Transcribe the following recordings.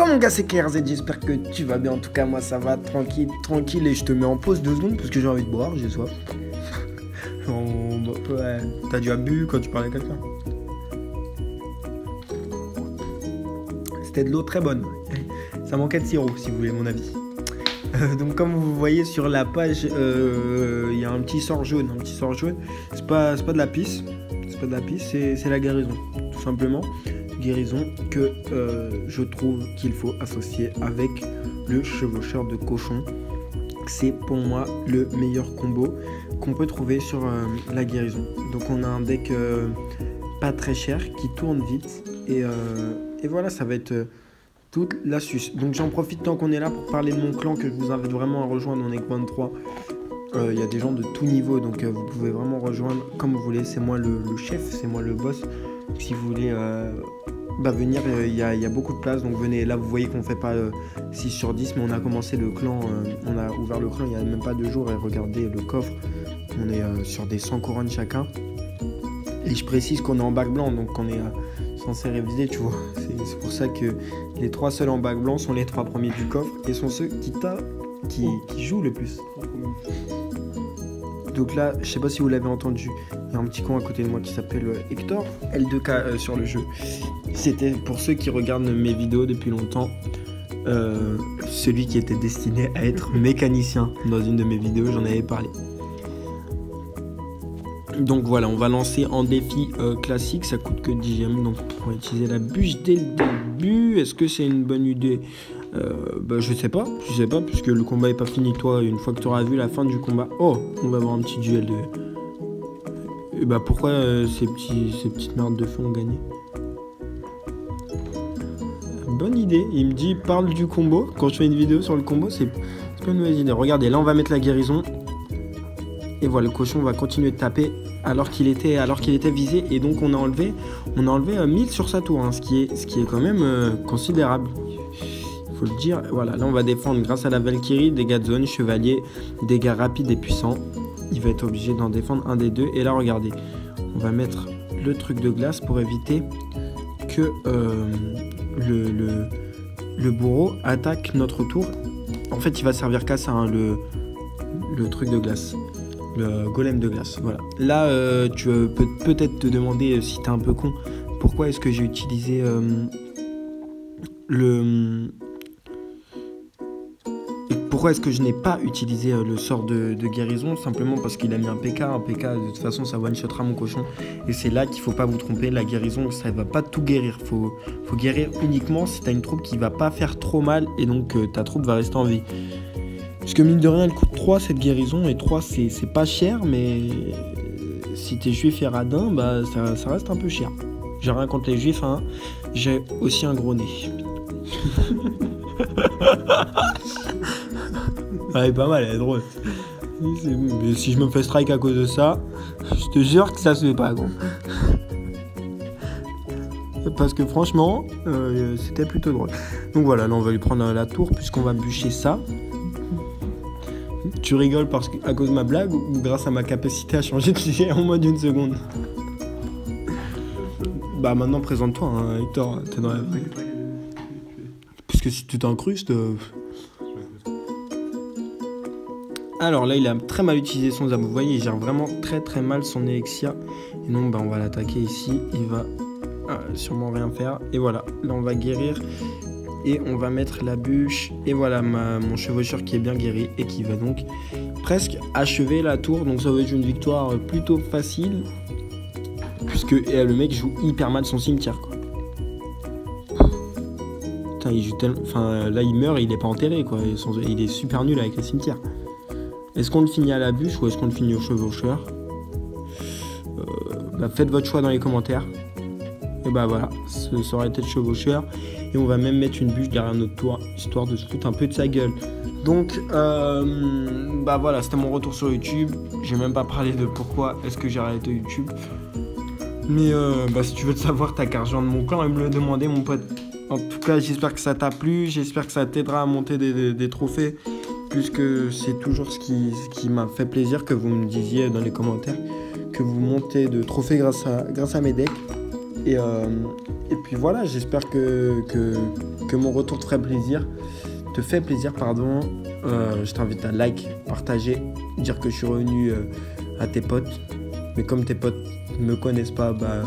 mon gars, c'est KRZ, j'espère que tu vas bien. En tout cas, moi ça va, tranquille, tranquille. Et je te mets en pause 2 secondes parce que j'ai envie de boire, j'ai soif. Ouais, t'as déjà bu quand tu parlais à quelqu'un? C'était de l'eau très bonne. Ça manquait de sirop, si vous voulez mon avis. Donc comme vous voyez sur la page, il y a un petit sort jaune. C'est pas de la pisse. C'est pas de la pisse, c'est la guérison. Tout simplement. Guérison que je trouve qu'il faut associer avec le chevaucheur de cochon. C'est pour moi le meilleur combo qu'on peut trouver sur la guérison. Donc on a un deck pas très cher qui tourne vite et voilà, ça va être toute l'astuce. Donc j'en profite tant qu'on est là pour parler de mon clan que je vous invite vraiment à rejoindre. On est que 23. Il y a des gens de tout niveau, donc vous pouvez vraiment rejoindre comme vous voulez. C'est moi le chef, c'est moi le boss. Donc, si vous voulez venir, il y a beaucoup de place, donc venez. Là vous voyez qu'on fait pas 6 sur 10, mais on a commencé le clan, on a ouvert le clan il y a même pas 2 jours et regardez le coffre, on est sur des 100 couronnes chacun. Et je précise qu'on est en bac blanc, donc on est censé réviser, tu vois. C'est pour ça que les 3 seuls en bac blanc sont les 3 premiers du coffre et sont ceux qui jouent le plus. Donc là, je sais pas si vous l'avez entendu, il y a un petit con à côté de moi qui s'appelle Hector, L2K sur le jeu. C'était pour ceux qui regardent mes vidéos depuis longtemps, celui qui était destiné à être mécanicien. Dans une de mes vidéos, j'en avais parlé. Donc voilà, on va lancer en défi classique, ça coûte que 10 gemmes, donc on va utiliser la bûche dès le début. Est-ce que c'est une bonne idée? Je sais pas, puisque le combat est pas fini. Toi, une fois que tu auras vu la fin du combat, oh, on va avoir un petit duel de... Et pourquoi ces petites merdes de feu ont gagné? Bonne idée, il me dit parle du combo. Quand je fais une vidéo sur le combo, c'est pas une mauvaise idée. Regardez, là on va mettre la guérison. Et voilà, le cochon va continuer de taper alors qu'il était visé. Et donc on a enlevé 1000 sur sa tour, hein, ce qui est quand même considérable. Faut le dire. Voilà, là on va défendre grâce à la Valkyrie, dégâts de zone, chevalier, dégâts rapides et puissants. Il va être obligé d'en défendre un des deux. Et là regardez, on va mettre le truc de glace pour éviter que le bourreau attaque notre tour. En fait il va servir qu'à ça, hein, le truc de glace, le golem de glace. Voilà. Là tu peux peut-être te demander si t'es un peu con, pourquoi est-ce que j'ai utilisé pourquoi est-ce que je n'ai pas utilisé le sort de guérison? Simplement parce qu'il a mis un PK. Un PK, de toute façon, ça one-shotera mon cochon. Et c'est là qu'il ne faut pas vous tromper. La guérison, ça ne va pas tout guérir. Faut guérir uniquement si tu as une troupe qui ne va pas faire trop mal. Et donc, ta troupe va rester en vie. Parce que mine de rien, elle coûte 3 cette guérison. Et 3, c'est pas cher. Mais si tu es juif et radin, ça reste un peu cher. J'ai rien contre les juifs. Hein. J'ai aussi un gros nez. Elle est pas mal, elle est drôle. Mais si je me fais strike à cause de ça, je te jure que ça se fait pas, gros. Parce que franchement, c'était plutôt drôle. Donc voilà, là on va lui prendre la tour puisqu'on va bûcher ça. Tu rigoles à cause de ma blague ou grâce à ma capacité à changer de sujet en moins d'1 seconde? Maintenant présente-toi, hein, Hector, t'es dans la vie. Parce que si tu t'incrustes... Alors là il a très mal utilisé son zap, vous voyez il gère vraiment très mal son Elixir. Et donc on va l'attaquer ici, il va sûrement rien faire. Et voilà, là on va guérir et on va mettre la bûche. Et voilà mon chevaucheur qui est bien guéri et qui va donc presque achever la tour. Donc ça va être une victoire plutôt facile. Puisque le mec joue hyper mal son cimetière, quoi. Putain il joue tellement... Enfin là il meurt et il est pas enterré, quoi. Il est super nul avec les cimetières. Est-ce qu'on le finit à la bûche ou est-ce qu'on le finit au chevaucheur? Faites votre choix dans les commentaires. Et voilà, ça aurait été le chevaucheur. Et on va même mettre une bûche derrière notre tour, histoire de se foutre un peu de sa gueule. Donc, voilà, c'était mon retour sur YouTube. J'ai même pas parlé de pourquoi est-ce que j'ai arrêté YouTube. Mais si tu veux te savoir, t'as qu'à rejoindre mon clan et me le demander, mon pote. En tout cas, j'espère que ça t'a plu. J'espère que ça t'aidera à monter des trophées. Puisque c'est toujours ce qui m'a fait plaisir que vous me disiez dans les commentaires que vous montez de trophées grâce à mes decks. Et puis voilà, j'espère que mon retour te fait plaisir, pardon. Je t'invite à like, partager, dire que je suis revenu à tes potes. Mais comme tes potes ne me connaissent pas, bah,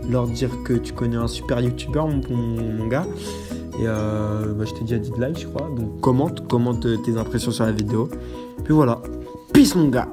leur dire que tu connais un super youtubeur, mon gars. Et bah, je t'ai déjà dit de like, je crois. Donc commente tes impressions sur la vidéo. Puis voilà, peace mon gars.